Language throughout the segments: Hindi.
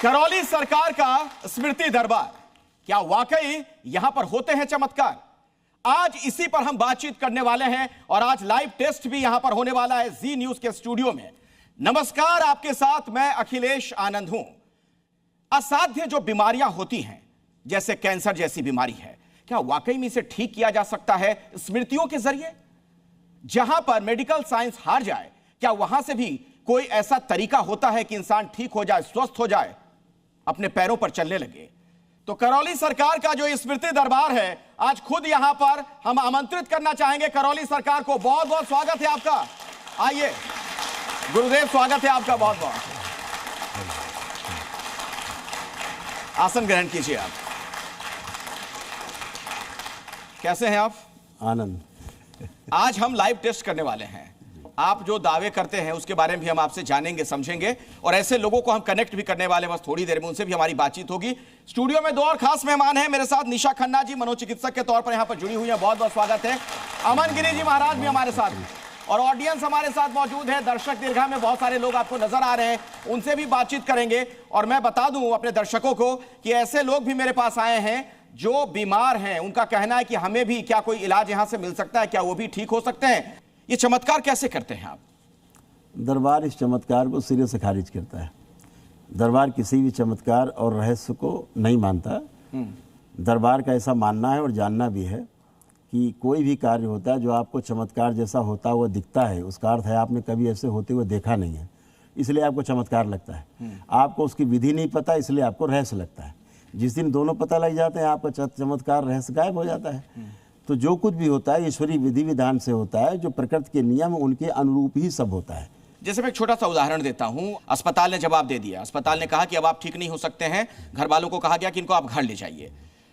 करौली सरकार का स्मृति दरबार, क्या वाकई यहां पर होते हैं चमत्कार? आज इसी पर हम बातचीत करने वाले हैं और आज लाइव टेस्ट भी यहां पर होने वाला है जी न्यूज के स्टूडियो में। नमस्कार, आपके साथ मैं अखिलेश आनंद हूं। असाध्य जो बीमारियां होती हैं, जैसे कैंसर जैसी बीमारी है, क्या वाकई में इसे ठीक किया जा सकता है स्मृतियों के जरिए? जहां पर मेडिकल साइंस हार जाए, क्या वहां से भी कोई ऐसा तरीका होता है कि इंसान ठीक हो जाए, स्वस्थ हो जाए, अपने पैरों पर चलने लगे? तो करौली सरकार का जो स्मृति दरबार है, आज खुद यहां पर हम आमंत्रित करना चाहेंगे करौली सरकार को। बहुत बहुत स्वागत है आपका। आइए गुरुदेव, स्वागत है आपका बहुत बहुत। आसन ग्रहण कीजिए आप। कैसे हैं आप? आनंद। आज हम लाइव टेस्ट करने वाले हैं। आप जो दावे करते हैं उसके बारे में भी हम आपसे जानेंगे, समझेंगे और ऐसे लोगों को हम कनेक्ट भी करने वाले हैं। बस थोड़ी देर में उनसे भी हमारी बातचीत होगी। स्टूडियो में दो और खास मेहमान हैं मेरे साथ। निशा खन्ना जी मनोचिकित्सक के तौर पर यहां पर जुड़ी हुई हैं, बहुत बहुत स्वागत है। अमन गिरी जी महाराज भी हमारे साथ हैं और ऑडियंस हमारे साथ मौजूद है। दर्शक दीर्घा में बहुत सारे लोग आपको नजर आ रहे हैं, उनसे भी बातचीत करेंगे। और मैं बता दूं अपने दर्शकों को कि ऐसे लोग भी मेरे पास आए हैं जो बीमार हैं। उनका कहना है कि हमें भी क्या कोई इलाज यहां से मिल सकता है, क्या वो भी ठीक हो सकते हैं? ये चमत्कार कैसे करते हैं आप? दरबार इस चमत्कार को सिरे से खारिज करता है। दरबार किसी भी चमत्कार और रहस्य को नहीं मानता। दरबार का ऐसा मानना है और जानना भी है कि कोई भी कार्य होता है जो आपको चमत्कार जैसा होता हुआ दिखता है, उसका अर्थ है आपने कभी ऐसे होते हुए देखा नहीं है, इसलिए आपको चमत्कार लगता है। आपको उसकी विधि नहीं पता, इसलिए आपको रहस्य लगता है। जिस दिन दोनों पता लग जाते हैं, आपका चमत्कार रहस्य गायब हो जाता है। तो जो कुछ भी होता है ईश्वरीय विधि विधान से होता है, जो प्रकृति के नियम उनके अनुरूप ही सब होता है। जैसे मैं एक छोटा सा उदाहरण देता हूं। अस्पताल ने जवाब दे दिया, अस्पताल ने कहा कि अब आप ठीक नहीं हो सकते हैं। घर वालों को कहा गया कि इनको आप घर ले जाइए।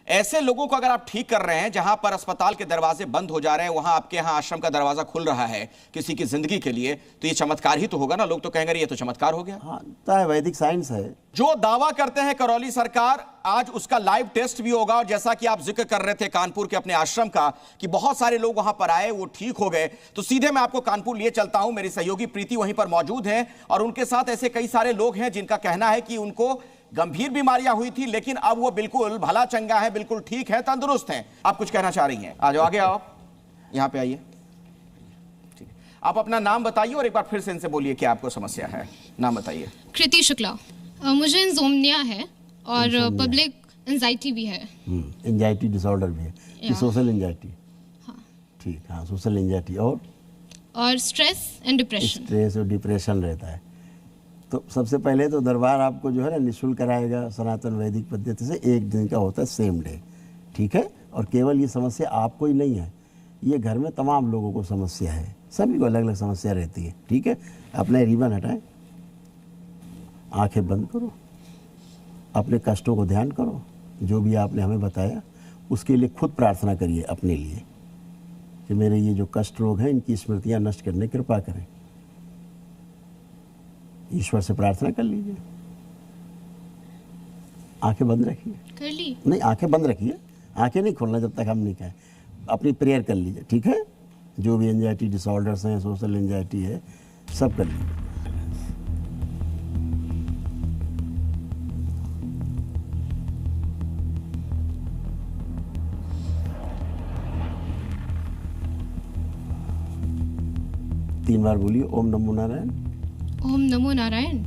ऐसे लोगों को अगर आप ठीक कर रहे हैं, जहां पर अस्पताल के दरवाजे बंद हो जा रहे हैं, वहां आपके यहां आश्रम का दरवाजा खुल रहा है किसी की जिंदगी के लिए, तो ये चमत्कार ही तो होगा ना। लोग तो कहेंगे ये तो चमत्कार हो गया। हाँ, है वैदिक साइंस है। जो दावा करते हैं करौली सरकार, आज उसका लाइव टेस्ट भी होगा। और जैसा कि आप जिक्र कर रहे थे कानपुर के अपने आश्रम का कि बहुत सारे लोग वहां पर आए, वो ठीक हो गए, तो सीधे मैं आपको कानपुर लिए चलता हूं। मेरी सहयोगी प्रीति वहीं पर मौजूद है और उनके साथ ऐसे कई सारे लोग हैं जिनका कहना है कि उनको गंभीर बीमारियां हुई थी, लेकिन अब वो बिल्कुल भला चंगा है, बिल्कुल ठीक है, तंदुरुस्त हैं। आप कुछ कहना चाह रही हैं? आ जाओ, आगे आओ, आप यहां पे आइए। ठीक है, आप अपना नाम बताइए और एक बार फिर से इनसे बोलिए क्या आपको समस्या है। नाम बताइए। कृति शुक्ला। मुझे इंसोम्निया है और पब्लिक एंजाइटी भी है। एंजाइटी डिसऑर्डर भी है कि सोशल एंजाइटी? हाँ ठीक, हाँ सोशल एंजाइटी और स्ट्रेस एंड डिप्रेशन। स्ट्रेस और डिप्रेशन रहता है। तो सबसे पहले तो दरबार आपको जो है ना निःशुल्क कराएगा सनातन वैदिक पद्धति से। एक दिन का होता है, सेम डे, ठीक है। और केवल ये समस्या आपको ही नहीं है, ये घर में तमाम लोगों को समस्या है, सभी को अलग अलग समस्या रहती है, ठीक है। अपने रिबन हटाएं, आंखें बंद करो, अपने कष्टों को ध्यान करो, जो भी आपने हमें बताया उसके लिए खुद प्रार्थना करिए अपने लिए कि मेरे ये जो कष्ट रोग हैं इनकी स्मृतियाँ नष्ट करने की कृपा करें। ईश्वर से प्रार्थना कर लीजिए। आंखें बंद रखिए। कर ली? नहीं, आंखें बंद रखिए, आंखें नहीं खोलना जब तक हम नहीं कहें। अपनी प्रेयर कर लीजिए, ठीक है। जो भी एंजाइटी डिसऑर्डर्स हैं, सोशल एंजाइटी है, सब कर लीजिए। तीन बार बोलिए ओम नमो नारायण। ओम नमो नारायण।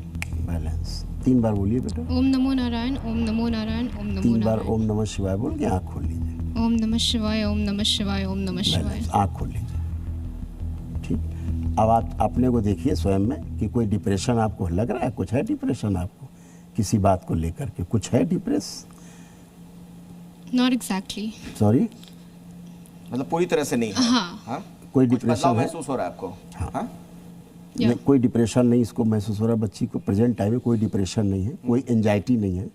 बैलेंस। 3 बार बोलिए बेटा। ओम नमो नारायण, ओम नमो नारायण, ओम नमो 3 बार नारायण। ओम नमः शिवाय बोल के आँख खोल लीजिए। ओम नमः शिवाय, ओम नमः शिवाय, ओम नमः शिवाय। आँख खोल लीजिए, ठीक। अब आप अपने को देखिए स्वयं में कि कोई डिप्रेशन आपको लग रहा है? कुछ है डिप्रेशन आपको किसी बात को लेकर के? कुछ है डिप्रेस? Not exactly. सॉरी, मतलब पूरी तरह से नहीं है। हाँ। कोई कुछ डिप्रेशन बदलाव है? महसूस हो रहा है आपको? हाँ? नहीं, कोई डिप्रेशन नहीं इसको महसूस हो रहा। बच्ची को प्रेजेंट टाइम में कोई डिप्रेशन नहीं है, कोई एंजाइटी नहीं है,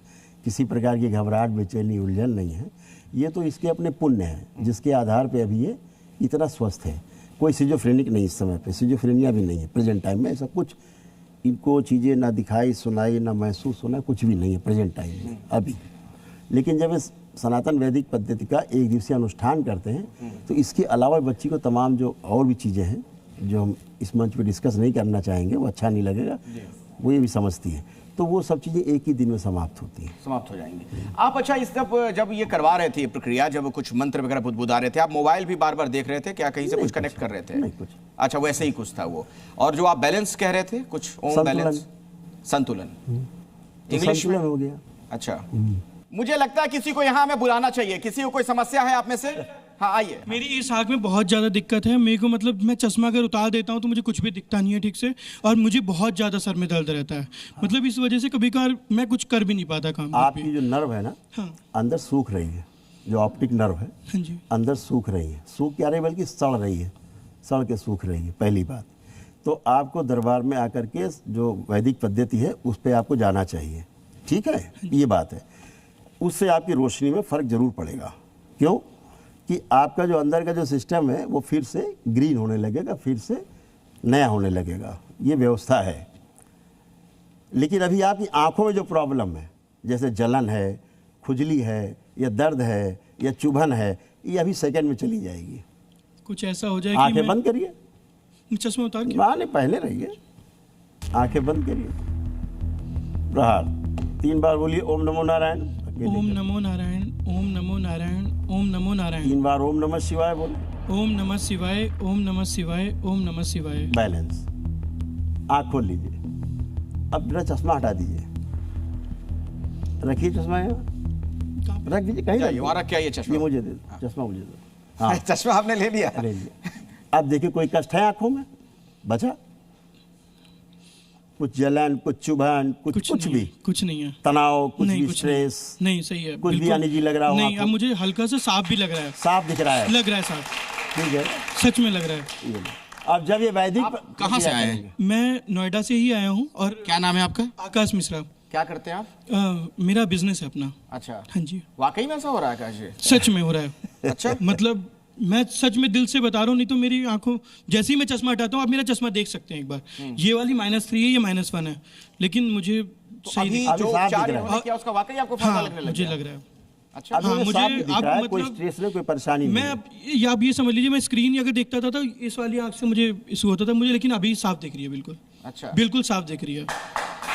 किसी प्रकार की घबराहट, बेचैनी, उलझन नहीं है। ये तो इसके अपने पुण्य हैं जिसके आधार पे अभी ये इतना स्वस्थ है। कोई सिजोफ्रेनिक नहीं इस समय पे, सिजोफ्रेनिया भी नहीं है प्रेजेंट टाइम में। ऐसा कुछ इनको चीज़ें ना दिखाई सुनाई ना महसूस होना, कुछ भी नहीं है प्रेजेंट टाइम में अभी। लेकिन जब इस सनातन वैदिक पद्धति का एक दिवसीय अनुष्ठान करते हैं तो इसके अलावा बच्ची को तमाम जो और भी चीज़ें हैं जो हम इस मंच पे डिस्कस नहीं करना चाहेंगे, वो अच्छा नहीं लगेगा, वो ये भी समझती है। तो वो सब चीज़ें एक ही दिन में समाप्त होती हैं। समाप्त हो जाएंगी। आप अच्छा इस जब ये करवा रहे थे ये प्रक्रिया, जब कुछ मंत्र वगैरह बुदबुदा रहे थे, आप मोबाइल भी बार बार देख रहे थे क्या? कहीं से कुछ कनेक्ट कर रहे थे? नहीं कुछ। अच्छा, वैसे ही कुछ था वो। और जो आप बैलेंस कह रहे थे कुछ, ओम बैलेंस, संतुलन, इंग्लिश में हो गया। अच्छा, मुझे लगता है किसी को यहाँ में बुलाना चाहिए। किसी को कोई समस्या है आप में से? हाँ आइए। मेरी इस आँख में बहुत ज़्यादा दिक्कत है। मेरे को मतलब मैं चश्मा अगर उतार देता हूँ तो मुझे कुछ भी दिखता नहीं है ठीक से, और मुझे बहुत ज़्यादा सर में दर्द रहता है। मतलब इस वजह से कभी कभार मैं कुछ कर भी नहीं पाता काम। आपकी जो नर्व है ना, हाँ अंदर सूख रही है, जो ऑप्टिक नर्व है हाँ जी, अंदर सूख रही है। सूख क्या रही, बल्कि सड़ रही है, सड़ के सूख रही है, पहली बात। तो आपको दरबार में आकर के जो वैदिक पद्धति है उस पर आपको जाना चाहिए, ठीक है, ये बात है। उससे आपकी रोशनी में फ़र्क जरूर पड़ेगा। क्यों कि आपका जो अंदर का जो सिस्टम है वो फिर से ग्रीन होने लगेगा, फिर से नया होने लगेगा, ये व्यवस्था है। लेकिन अभी आपकी आंखों में जो प्रॉब्लम है, जैसे जलन है, खुजली है, या दर्द है, या चुभन है, ये अभी सेकंड में चली जाएगी। कुछ ऐसा हो जाए कि आंखें बंद करिए, चश्मा उतार के माने पहले रहिए, आंखें बंद करिए, प्रहार 3 बार बोलिए ओम नमो नारायण। ओम नमो नारायण, ओम नमो नारायण, ओम नमो नारायण। 3 बार ओम नमः शिवाय बोले। ओम नमः शिवाय, ओम नमः शिवाय, ओम नमः शिवाय। बैलेंस। आँख खोल लीजिए। अब मेरा चश्मा हटा दीजिए, रखिए चश्मा यहाँ, रख दीजिए कहीं जाइए, वहाँ रख के आइए चश्मा। ये मुझे दे दो, चश्मा मुझे दो। हाँ चश्मा आपने ले लिया? ले लीजिए। अब देखिए कोई कष्ट है आँखों में? बचा? कुछ जलन, कुछ चुभन, कुछ नहीं भी? है, कुछ नहीं है। तनाव, कुछ नहीं, भी कुछ स्ट्रेस? नहीं, सही है। कुछ भी बिल्कुल अनईजी लग रहा हो? नहीं, अब मुझे हल्का सा साफ भी लग रहा है। साफ दिख रहा है? लग रहा है साफ, ठीक है, सच में लग रहा है। ये लो। अब जब ये वैदिक कहाँ से आए हैं? मैं नोएडा से ही आया हूँ। और क्या नाम है आपका? आकाश मिश्रा। क्या करते हैं आप? मेरा बिजनेस है अपना। अच्छा, हाँ जी, वाकई में ऐसा हो रहा है? काशी सच में हो रहा है। अच्छा, मतलब मैं सच में दिल से बता रहा हूँ, नहीं तो मेरी आंखों, जैसे ही मैं चश्मा हटाता हूँ, आप मेरा चश्मा देख सकते हैं एक बार, ये वाली -3 है, ये -1 है, लेकिन मुझे सही अभी दिख- जो साफ उपचार दिख रहा है। इन्होंने किया उसका वाकई आपको फायदा हाँ, लगने लग मुझे गया? लग रहा है। अच्छा, अब हाँ, मुझे मुझे साफ दिख आप रहा है, कोई मतलब- स्ट्रेस नहीं, कोई परेशानी मैं नहीं है। अब आप ये समझ लीजिए, मैं स्क्रीन अगर देखता था तो इस वाली आंख से मुझे इशू होता था मुझे, लेकिन अभी साफ दिख रही है, बिल्कुल अच्छा, बिल्कुल साफ दिख रही है।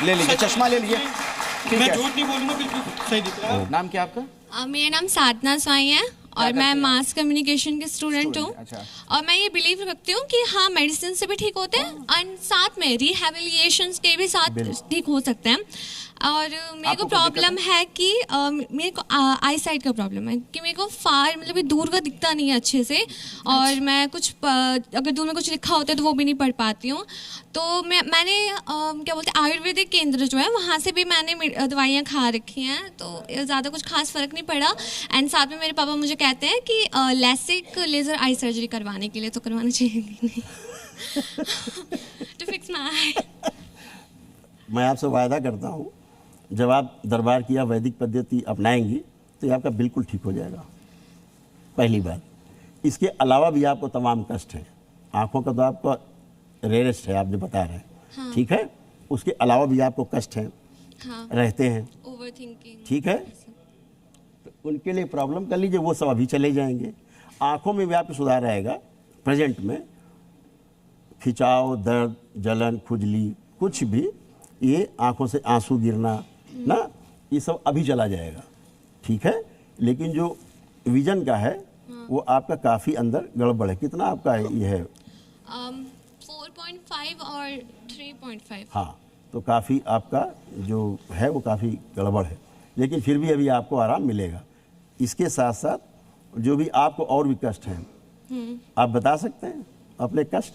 ले लीजिए चश्मा, ले लीजिए। ठीक मैं है। झूठ नहीं बोलूंगा, बिल्कुल सही दिख रहा है। नाम क्या आपका? मेरा नाम साधना स्वाई है और मैं मास कम्युनिकेशन की स्टूडेंट हूँ। अच्छा। और मैं ये बिलीव रखती हूँ कि हाँ, मेडिसिन से भी ठीक होते हैं और साथ में रिहैबिलिटेशन के भी साथ ठीक हो सकते हैं। और मेरे को प्रॉब्लम है कि मेरे को आई साइट का प्रॉब्लम है कि मेरे को फार मतलब कि दूर का दिखता नहीं है अच्छे से, और मैं कुछ अगर दूर में कुछ लिखा होता है तो वो भी नहीं पढ़ पाती हूँ। तो मैंने क्या बोलते हैं, आयुर्वेदिक केंद्र जो है वहाँ से भी मैंने दवाइयाँ खा रखी हैं, तो ज़्यादा कुछ खास फ़र्क नहीं पड़ा। एंड साथ में मेरे पापा मुझे कहते हैं कि लेसिक लेज़र आई सर्जरी करवाने के लिए, तो करवाना चाहिए कि नहीं टू फिक्स माय आई। मैं आपसे वायदा करता हूँ, जब आप दरबार की या वैदिक पद्धति अपनाएंगी तो ये आपका बिल्कुल ठीक हो जाएगा, पहली बात। इसके अलावा भी आपको तमाम कष्ट हैं, आँखों का तो आपका रेयरेस्ट है, आप जो बता रहे हैं, हाँ। ठीक है, उसके अलावा भी आपको कष्ट हैं, हाँ, रहते हैं, ओवरथिंकिंग, ठीक है, तो उनके लिए प्रॉब्लम कर लीजिए, वो सब अभी चले जाएंगे। आँखों में भी आपको सुधार आएगा। प्रेजेंट में खिंचाव, दर्द, जलन, खुजली, कुछ भी, ये आँखों से आंसू गिरना ना, ये सब अभी चला जाएगा, ठीक है। लेकिन जो विजन का है वो आपका काफ़ी अंदर गड़बड़ है। कितना आपका ये है? 4.5 और 3.5। हाँ, तो काफ़ी आपका जो है वो काफ़ी गड़बड़ है, लेकिन फिर भी अभी आपको आराम मिलेगा। इसके साथ साथ जो भी आपको और भी कष्ट हैं, आप बता सकते हैं अपने कष्ट?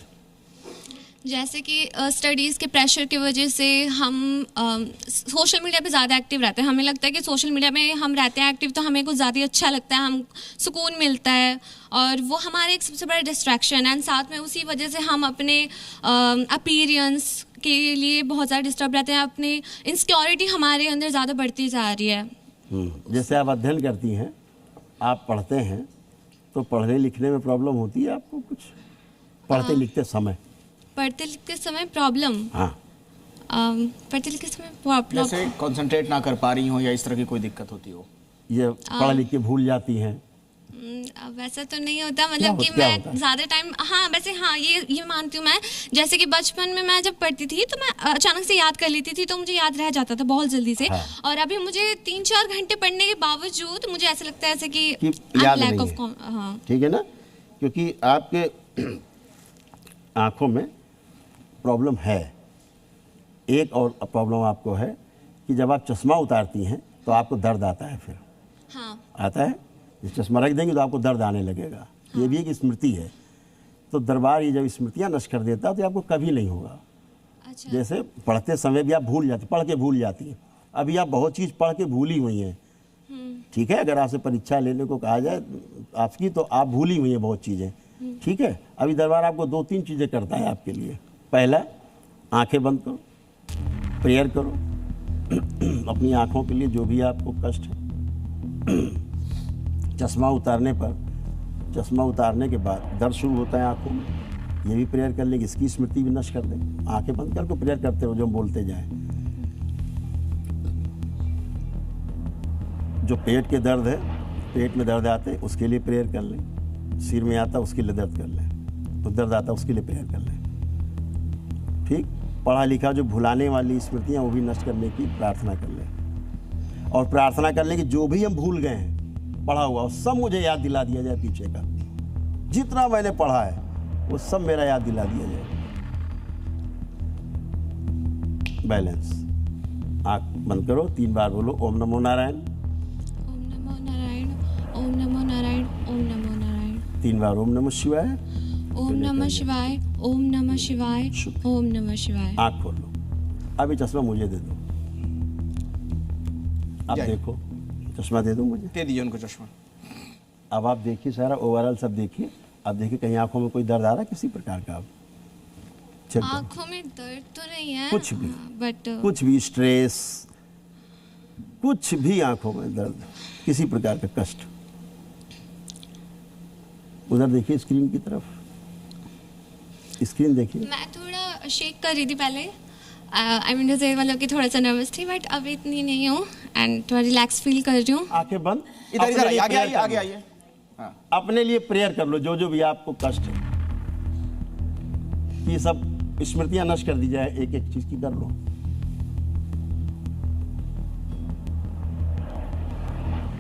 जैसे कि स्टडीज़ के प्रेशर की वजह से हम सोशल मीडिया पे ज़्यादा एक्टिव रहते हैं। हमें लगता है कि सोशल मीडिया में हम रहते हैं एक्टिव तो हमें कुछ ज़्यादा अच्छा लगता है, हम सुकून मिलता है, और वो हमारे एक सबसे बड़ा डिस्ट्रैक्शन है। एंड साथ में उसी वजह से हम अपने अपीयरेंस के लिए बहुत ज़्यादा डिस्टर्ब रहते हैं, अपनी इनसिक्योरिटी हमारे अंदर ज़्यादा बढ़ती जा रही है। जैसे आप अध्ययन करती हैं, आप पढ़ते हैं, तो पढ़ने लिखने में प्रॉब्लम होती है आपको कुछ पढ़ते लिखते समय? पढ़ते लिखते समय प्रॉब्लम, हाँ, पढ़ते लिखते समय प्रॉब्लम, जैसे कंसंट्रेट ना कर पा रही हो या इस तरह की कोई दिक्कत होती हो? ये पढ़ लिख के भूल जाती हैं, वैसा तो नहीं होता, मतलब कि क्या होता मैं है? ज़्यादा टाइम, हाँ वैसे हाँ ये मानती हूँ मैं, जैसे कि बचपन में मैं जब पढ़ती थी तो मैं अचानक से याद कर लेती थी, तो मुझे याद रह जाता था बहुत जल्दी से। हाँ। और अभी मुझे 3-4 घंटे पढ़ने के बावजूद मुझे ऐसा लगता है जैसे कि याद lack नहीं of है। हाँ। ठीक है ना, क्योंकि आपके आँखों में प्रॉब्लम है। एक और प्रॉब्लम आपको है कि जब आप चश्मा उतारती हैं तो आपको दर्द आता है, फिर हाँ आता है, जब चश्मा रख देंगे तो आपको दर्द आने लगेगा। ये भी एक स्मृति है। तो दरबार ये जब स्मृतियाँ नष्ट कर देता है तो आपको कभी नहीं होगा। अच्छा। जैसे पढ़ते समय भी आप भूल जाते, पढ़ के भूल जाती हैं। अभी आप बहुत चीज़ पढ़ के भूली हुई हैं, ठीक है। अगर आपसे परीक्षा लेने को कहा जाए आपकी, तो आप भूली हुई हैं बहुत चीज़ें, ठीक है। अभी दरबार आपको 2-3 चीज़ें करता है आपके लिए। पहला, आंखें बंद करो, प्रेयर करो अपनी आंखों के लिए, जो भी आपको कष्ट है। चश्मा उतारने के बाद दर्द शुरू होता है आंखों में, ये भी प्रेयर कर लेंगे, इसकी स्मृति भी नष्ट कर देंगे। आंखें बंद करके प्रेयर करते रहो, जो हम बोलते जाएं। जो पेट के दर्द है, पेट में दर्द आते हैं उसके लिए प्रेयर कर लें। सिर में आता उसके लिए दर्द कर लें, तो दर्द आता उसके लिए प्रेयर कर लें, ठीक। पढ़ा लिखा जो भुलाने वाली स्मृतियाँ वो भी नष्ट करने की प्रार्थना कर लें। और प्रार्थना कर लें कि जो भी हम भूल गए हैं पढ़ा हुआ, वो सब मुझे याद दिला दिया जाए। पीछे का जितना मैंने पढ़ा है वो सब मेरा याद दिला दिया जाए। बैलेंस। आँख बंद करो, 3 बार बोलो ओम नमो नारायण। ओम नमो नारायण, ओम नमो नारायण, ओम नमो नारायण। 3 बार ओम नमः शिवाय। ओम नमः शिवाय, ओम नमः शिवाय, ओम नमः शिवाय। आँख खोल लो। अभी चश्मा मुझे दे दो, अब जय। देखो, चश्मा दे दो मुझे। दे दीजिए उनको चश्मा। अब आप देखिए, सारा ओवरऑल सब देखिए। अब देखिए कहीं आंखों में कोई दर्द आ रहा है किसी प्रकार का? आप चेक करो। आँखों में दर्द तो नहीं है कुछ भी। बट कुछ भी स्ट्रेस, कुछ भी आंखों में दर्द, किसी प्रकार का कष्ट। उधर देखिए स्क्रीन की तरफ, स्क्रीन देखिए। मैं थोड़ा शेक कर रही थी पहले, आई मीन टू से मतलब कि थोड़ा सा नर्वस थी, बट अभी इतनी नहीं हूँ एंड थोड़ा रिलैक्स फील कर रही हूँ। आंखें बंद। इधर अपने इधर लिए आगे prayer आइए, कर आगे लो। आइए। हाँ। अपने लिए प्रेयर कर लो, जो जो भी आपको कष्ट है, ये सब स्मृतियां नष्ट कर दी जाए, एक एक चीज की कर लो।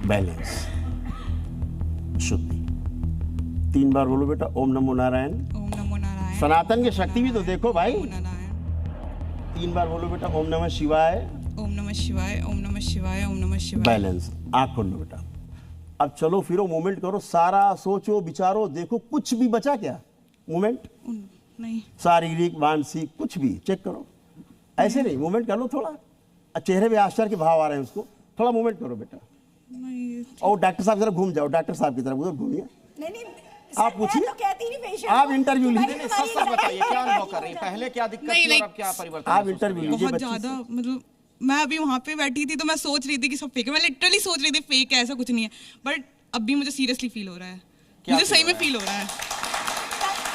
बैलेंस, शुद्धि। 3 बार बोलो बेटा ओम नमो नारायण। ओम नमो नारायण। सनातन की शक्ति भी तो देखो भाई। ओम नारायण। 3 बार बोलो बेटा ओम नमः शिवाय। ओम नमः शिवाय, ओम नमः शिवाय, ओम नमः शिवाय। बैलेंस। आँख खोल लो बेटा। अब चलो फिरो, मूवमेंट करो, सारा सोचो विचारो, देखो कुछ भी बचा क्या मूवमेंट? नहीं। शारीरिक मानसिक कुछ भी चेक करो, ऐसे नहीं, मूवमेंट कर लो थोड़ा। चेहरे पे आश्चर्य के भाव आ रहे हैं, उसको थोड़ा मूवमेंट करो बेटा। नहीं। और डॉक्टर साहब जरा घूम जाओ, डॉक्टर साहब की तरफ उधर घूमिए। नहीं आप पूछिए, तो कहती नहीं पेशेंट आप इंटरव्यू लीजिए। नहीं, सच सच बताइए, क्या अनुभव कर रही है? पहले क्या दिक्कत नहीं, थी और like- अब क्या परिवर्तन? आप इंटरव्यू लीजिए बहुत बच्ची से। ज्यादा, मतलब मैं अभी वहाँ पे बैठी थी तो मैं सोच रही थी कि सब फेक है। मैं लिटरली सोच रही थी फेक है, ऐसा कुछ नहीं है। बट अभी मुझे सीरियसली फील हो रहा है, मुझे सही में फील हो रहा है।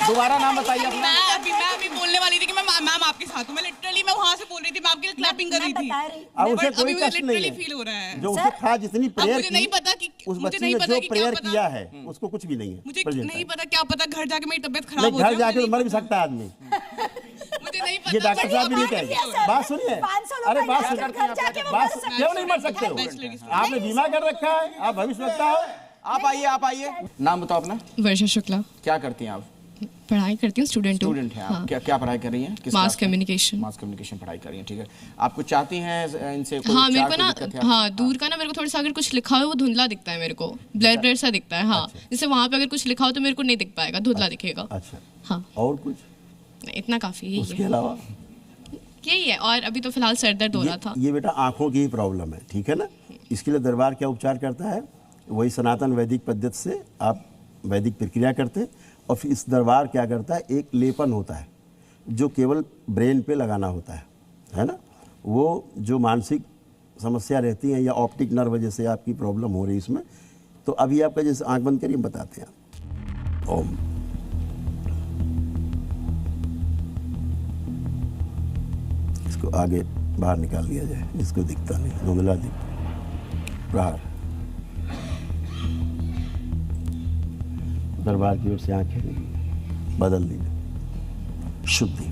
दोबारा नाम बताइए अपना। मैं अभी बोलने वाली थी कि मैं मैम आपके साथ हूँ। मैं लिटरली मैं वहाँ से बोल रही थी, मैं आपके लिए क्लैपिंग कर रही थी। अब उसे बट कोई अभी मुझे कष्ट नहीं लिटरली है। फील हो रहा है। जो उसने खा जितनी अब प्रेयर मुझे नहीं पता की, कि उस मुझे बच्ची नहीं ने पता जो कि क्या प्रेयर पता। किया है उसको कुछ भी नहीं है। मुझे present नहीं time। पता, क्या पता घर जाके मेरी तबीयत खराब नहीं, हो घर जाए। जाके मुझे तो मर भी नहीं सकता है आदमी। पता। मुझे नहीं पता। ये डॉक्टर साहब भी नहीं अभी कहेंगे। बात सुनिए, 500 लोग अरे का बात इलाज सुनिए, कर जाके वो बात मर सकते क्यों नहीं मर सकते हो? आपने बीमा कर रखा है, आप भविष्य वक्ता हो। आप आइए, आप आइए। नाम बताओ अपना। वर्षा शुक्ला। क्या करती हैं आप? पढ़ाई करती हूँ, स्टूडेंट हूँ। स्टूडेंट हैं आप। क्या क्या पढ़ाई कर रही हैं? किस मास क्लास में? कम्युनिकेशन। मास कम्युनिकेशन पढ़ाई कर रही हैं, ठीक है। आपको चाहती हैं इनसे कोई हाँ, मेरे उपचार, को कोई ना, दिक्कत है? हाँ, दूर का ना मेरे को थोड़ा सा अगर कुछ लिखा हो वो धुंधला दिखता है मेरे को, ब्लर ब्लर सा दिखता है। हाँ, जैसे वहाँ पे अगर कुछ लिखा हो तो मेरे को नहीं दिख पाएगा, धुंधला दिखेगा। अच्छा, हाँ, और कुछ नहीं, इतना काफी यही उसके है, अलावा? यही है। और अभी तो फिलहाल सर दर्द हो रहा था। ये बेटा आंखों की ही प्रॉब्लम है, ठीक है ना। इसके लिए दरबार क्या उपचार करता है? वही सनातन वैदिक पद्धति से आप वैदिक प्रक्रिया करते हैं। और फिर इस दरबार क्या करता है, एक लेपन होता है जो केवल ब्रेन पे लगाना होता है ना। वो जो मानसिक समस्या रहती है या ऑप्टिक नर्व जैसे आपकी प्रॉब्लम हो रही है इसमें, तो अभी आपका जैसे आंख बंद करिए, बताते हैं। ओम। इसको आगे बाहर निकाल दिया जाए, इसको दिखता नहीं, धुंधला दिखता। प्रहार। दरबार की ओर से आंखें बदल दीजिए। शुद्धि।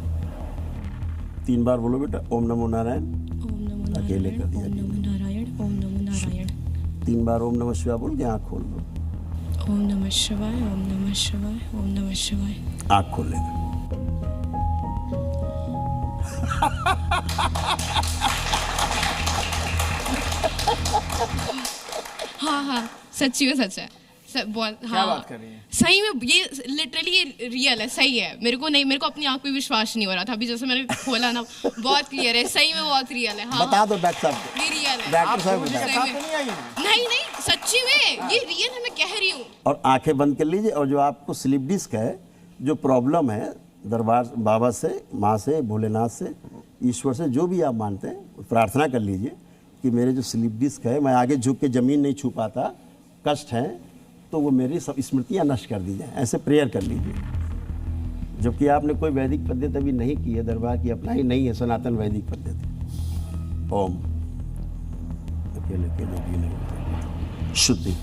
3 बार बोलो बेटा, ओम नमो नारायण। ओम नमो अकेले कर दिया। ओम नमो नारायण, ओम नमो नारायण। 3 बार ओम नमः शिवाय बोल के आँख खोल दो। ओम नमः शिवाय, ओम नमः शिवाय, ओम नमः शिवाय। आँख खोल लेना। हाँ हाँ, सच्ची में सच है। बहुत क्या हाँ, बात कर रही है? सही में ये लिटरली ये रियल है, सही है। मेरे को अपनी आंख पे विश्वास नहीं हो रहा था। अभी जैसे मैंने खोला ना, बहुत क्लियर है, सही में बहुत रियल है। हाँ, बता दो डॉक्टर साहब को। ये रियल है। डॉक्टर साहब मुझे बता। के साथ तो नहीं आई हैं? नहीं, सच्ची में ये रियल है, मैं कह रही हूँ। और आंखें बंद कर लीजिए। और जो आपको स्लिप डिस्क है, जो प्रॉब्लम है दरबार बाबा से, माँ से, भोलेनाथ से, ईश्वर से, जो भी आप मानते हैं, प्रार्थना कर लीजिए कि मेरे जो स्लिप डिस्क है, मैं आगे झुक के ज़मीन नहीं छू पाता, कष्ट है, तो वो मेरी सब स्मृतियाँ नष्ट कर दी जाए। ऐसे प्रेयर कर लीजिए। जबकि आपने कोई वैदिक पद्धति अभी नहीं की है, दरबार की अपनाई नहीं है, सनातन वैदिक पद्धति। ओम। अकेले अकेले भी नहीं। शुद्धि।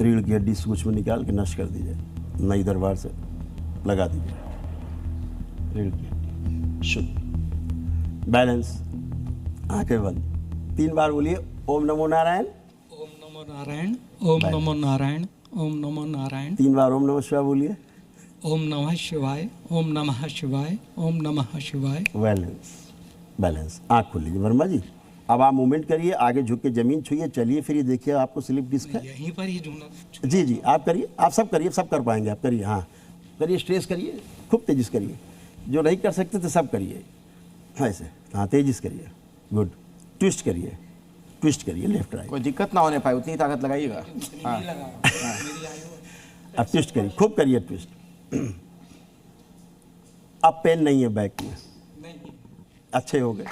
रीढ़ की हड्डी सूक्ष्म में निकाल के नष्ट कर दीजिए, नई दरबार से लगा दीजिए। रीढ़ की हड्डी शुद्ध। बैलेंस। आंखें बंद। 3 बार बोलिए ओम नमो नारायण। ओम नमो नारायण, ओम नमो नारायण, ओम नमो नारायण। 3 बार ओम नमः शिवाय बोलिए। ओम नमः शिवाय, ओम नमः शिवाय, ओम नमः शिवाय। बैलेंस। बैलेंस। आँख खोल लीजिए वर्मा जी। अब आप मूवमेंट करिए, आगे झुक के जमीन छुइए, चलिए फिर देखिए आपको स्लिप डिस्क है। यहीं पर ही झूमना। जी जी, आप करिए, आप सब करिए, सब कर पाएंगे आप। करिए, हाँ करिए, स्ट्रेस करिए, खूब तेजी से करिए। जो नहीं कर सकते तो सब करिए ऐसे, हाँ तेजी से करिए। गुड। ट्विस्ट करिए, ट्विस्ट करिए लेफ्ट राइट। कोई दिक्कत ना होने पाए, उतनी ताकत लगाइएगा। हाँ। अब ट्विस्ट करिए, खूब करिए ट्विस्ट। अब पेन नहीं है बैक में, अच्छे हो गए।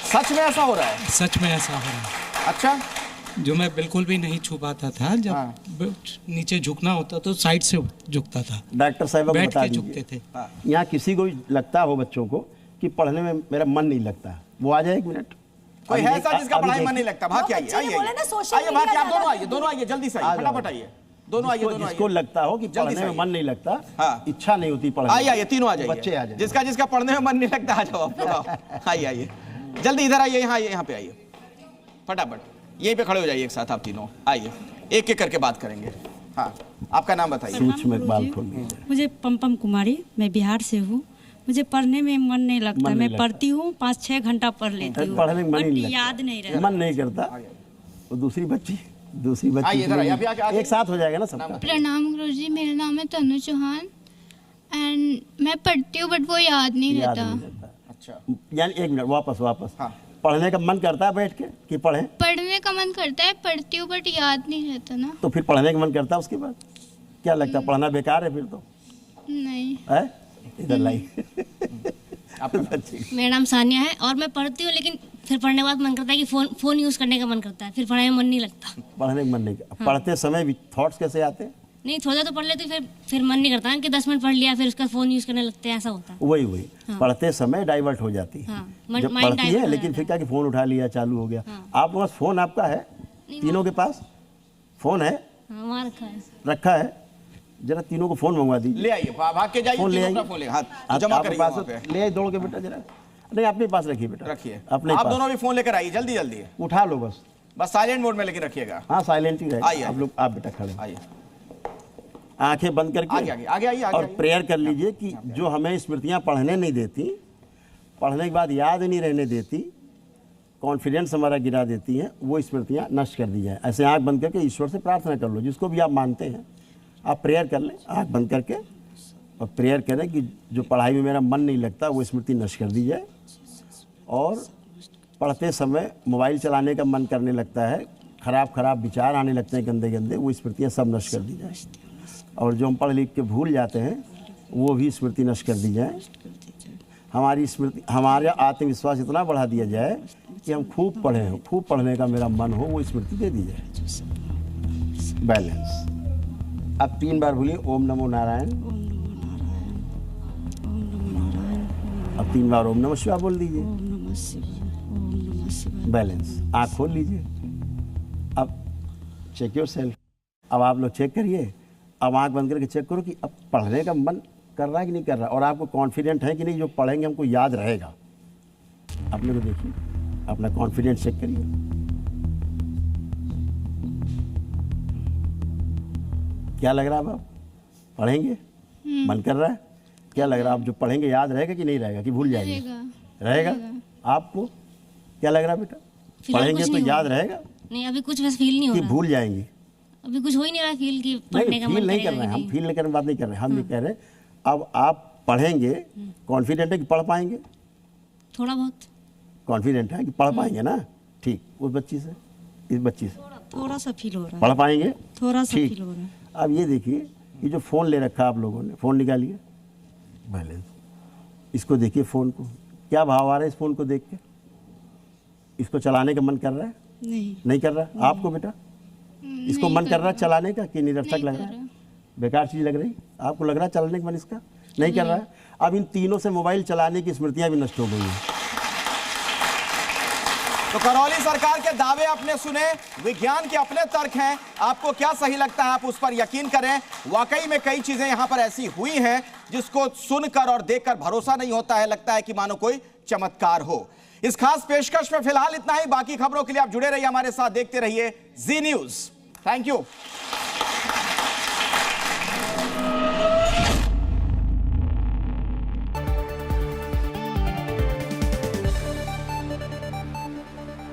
सच में ऐसा हो रहा है? सच में ऐसा हो रहा है। अच्छा, जो मैं बिल्कुल भी नहीं छू पाता था, जब हाँ। नीचे झुकना होता तो साइड से झुकता था, डॉक्टर साहब बैठ बता के झुकते दीजिए, थे। यहाँ किसी को भी लगता हो बच्चों को कि पढ़ने में मेरा मन नहीं लगता, वो आ जाए 1 मिनट। कोई अभी है देख- ऐसा जिसका अभी पढ़ाई मन देखिए। नहीं लगता? भाग के आइए, आइए आइए भाग के, आप दोनों आइए, दोनों आइए, जल्दी से आइए, फटाफट आइए, दोनों आइए, दोनों जिसको आइए। लगता हो कि जल्दी पढ़ने से में आइए। मन नहीं लगता, हाँ। इच्छा नहीं होती पढ़ने आइए में, आइए, तीनों आ जाइए। बच्चे आ जाए। जिसका जिसका पढ़ने में मन नहीं लगता आ जाओ आप लोग। आइए आइए, जल्दी इधर आइए, यहाँ पे आइए, फटाफट यहीं पे खड़े हो जाइए एक साथ आप तीनों। आइए, एक एक करके बात करेंगे। हाँ, आपका नाम बताइए। सूक्ष्म इकबाल खोल लीजिए। मुझे पम्पम कुमारी, मैं बिहार से हूँ। मुझे पढ़ने में मन नहीं लगता। मन नहीं मैं लगता। पढ़ती हूँ, 5-6 घंटा पढ़ लेती हूँ, पढ़ने में मन बट नहीं लगता, याद नहीं रहता। मन नहीं करता। वो दूसरी बच्ची आइए इधर आइए, अभी आगे एक साथ हो जाएगा ना सबका। प्रणाम गुरुजी, मेरा नाम है तनु चौहान एंड मैं पढ़ती हूँ बट वो याद नहीं याद रहता। नहीं रहता। अच्छा, यानी 1 मिनट, वापस। हाँ। पढ़ने का मन करता है बैठ के कि पढ़ें, पढ़ने का मन करता है, पढ़ती हूँ बट याद नहीं रहता ना। तो फिर पढ़ने का मन करता है उसके बाद क्या लगता है? पढ़ना बेकार है फिर तो, नहीं। है? इधर लाई। मेरा नाम सानिया है और मैं पढ़ती हूँ, लेकिन फिर पढ़ने के बाद मन करता है कि फोन यूज़ करने का मन करता है, फिर पढ़ाई में मन नहीं लगता। पढ़ने का मन नहीं करता। पढ़ते समय भी थॉट्स कैसे आते हैं? नहीं, थोड़ा तो पढ़ लेते, फिर मन नहीं करता कि 10 मिनट पढ़ लिया, फिर उसका फ़ोन यूज़ करने लगते हैं, ऐसा होता है। वही पढ़ते समय डाइवर्ट हो जाती है। हाँ, जब माइंड पढ़ती डाइवर्ट है हो लेकिन जाता फिर क्या कि फोन उठा लिया, चालू हो गया। आप पास फोन आपका है? तीनों के पास फोन है? हाँ, वहाँ रखा है। रखा है? जरा तीनों को फोन मंगवा दीजिए। ले आइए, भाग के जाइए, फोन ले तीनों आइए। का फोन ले, हाथ आप- जमा आपके करिए पास वहाँ पे। ले आइए दौड़ के बेटा जरा। नहीं, अपने पास रखिए बेटा, रखिए, अपने आप पास दोनों भी फोन लेकर आइए, जल्दी जल्दी, उठा लो बस साइलेंट मोड में लेके रखिएगा। हाँ, साइलेंट ही रहे आइए, आप लोग। आप बेटा खड़े आइए, आंखें बंद आगे करके आगे आगे आइए, और आगे प्रेयर कर लीजिए कि जो हमें स्मृतियाँ पढ़ने नहीं देती, पढ़ने के बाद याद नहीं रहने देती, कॉन्फिडेंस हमारा गिरा देती हैं, वो स्मृतियाँ नष्ट कर दी जाए। ऐसे आंख बंद करके ईश्वर से प्रार्थना कर लो, जिसको भी आप मानते हैं आप प्रेयर कर लें आंख बंद करके, और प्रेयर करें कि जो पढ़ाई में मेरा मन नहीं लगता वो स्मृति नष्ट कर दी जाए। और पढ़ते समय मोबाइल चलाने का मन करने लगता है, खराब विचार आने लगते हैं गंदे गंदे, वो स्मृतियाँ सब नष्ट कर दी जाए। और जो हम पढ़ लिख के भूल जाते हैं वो भी स्मृति नष्ट कर दी जाए। हमारी स्मृति, हमारा आत्मविश्वास इतना बढ़ा दिया जाए कि हम खूब पढ़ें, खूब पढ़ने का मेरा मन हो, वो स्मृति दे दी जाए। बैलेंस। अब 3 बार बोलिए ओम नमो नारायण। अब 3 बार ओम नमः शिवाय बोल दीजिए। बैलेंस। आँख खोल लीजिए। अब चेक योर सेल्फ। अब आप लोग चेक करिए, अब आंख बंद करके चेक करो कि अब पढ़ने का मन कर रहा है कि नहीं कर रहा, और आपको कॉन्फिडेंट है कि नहीं जो पढ़ेंगे हमको याद रहेगा। अपने को देखिए, अपना कॉन्फिडेंस चेक करिए। क्या लग रहा है अब पढ़ेंगे? मन कर रहा है? क्या लग रहा है आप जो पढ़ेंगे याद रहेगा कि नहीं रहेगा, कि भूल जाएंगे? रहेगा। आपको क्या लग रहा है बेटा, पढ़ेंगे तो याद रहेगा? नहीं, अभी कुछ वैसे फील नहीं हो कि रहा। भूल जाएंगे? अभी कुछ हो ही नहीं रहा फील कि पढ़ने का मन फील नहीं कर करेगा रहे हैं कि हम, फील नहीं करने की बात नहीं कर रहे हैं हम, ये कह रहे हैं अब आप पढ़ेंगे, कॉन्फिडेंट है कि पढ़ पाएंगे? थोड़ा बहुत कॉन्फिडेंट है कि पढ़ पाएंगे ना? ठीक, उस बच्ची से, इस बच्ची से थोड़ा सा फील हो रहा है, पढ़ पाएंगे? थोड़ा सा ठीक। फील हो रहा है। अब ये देखिए, ये जो फ़ोन ले रखा है आप लोगों ने, फ़ोन निकालिए, बैलेंस, इसको देखिए, फ़ोन को क्या भाव आ रहा है इस फ़ोन को देख के? इसको चलाने का मन कर रहा है? नहीं कर रहा? आपको बेटा इसको मन कर रहा है चलाने का कि निरर्थक लग रहा है, बेकार चीज़ लग रही? आपको लग रहा है चलाने का मन इसका? नहीं कर रहा है। अब इन तीनों से मोबाइल चलाने की स्मृतियाँ भी नष्ट हो गई हैं। तो करौली सरकार के दावे आपने सुने, विज्ञान के अपने तर्क हैं, आपको क्या सही लगता है आप उस पर यकीन करें। वाकई में कई चीजें यहां पर ऐसी हुई हैं जिसको सुनकर और देखकर भरोसा नहीं होता है, लगता है कि मानो कोई चमत्कार हो। इस खास पेशकश में फिलहाल इतना ही, बाकी खबरों के लिए आप जुड़े रहिए हमारे साथ, देखते रहिए जी न्यूज। Thank you.